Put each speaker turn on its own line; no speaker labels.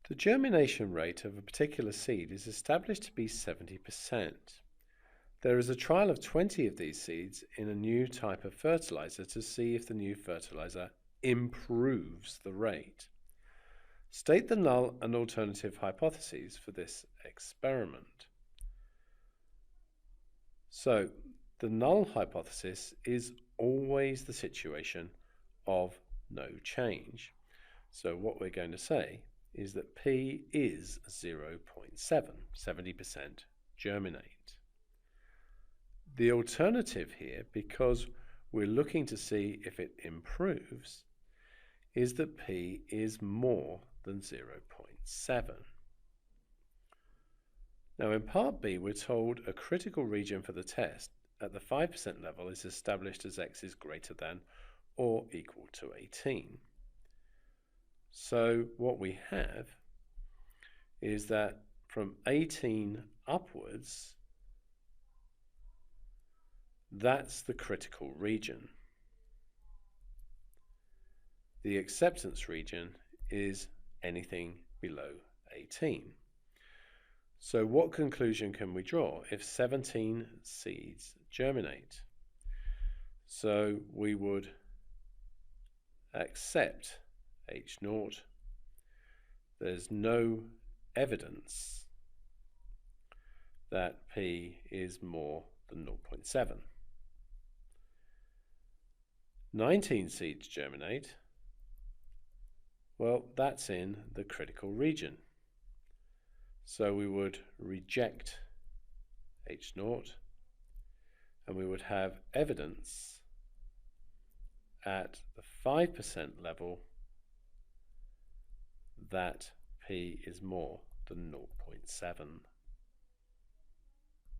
The germination rate of a particular seed is established to be 70%. There is a trial of 20 of these seeds in a new type of fertilizer to see if the new fertilizer improves the rate. State the null and alternative hypotheses for this experiment. So, the null hypothesis is always the situation of no change. So what we're going to say is that P is 0.7, 70% germinate. The alternative here, because we're looking to see if it improves, is that P is more than 0.7. Now in part B, we're told a critical region for the test at the 5% level is established as x is greater than or equal to 18. So what we have is that from 18 upwards, that's the critical region. The acceptance region is anything below 18. So what conclusion can we draw if 17 seeds germinate? So we would accept H0. There's no evidence that P is more than 0.7. 19 seeds germinate. Well, that's in the critical region. So we would reject H0 and we would have evidence at the 5% level that P is more than 0.7.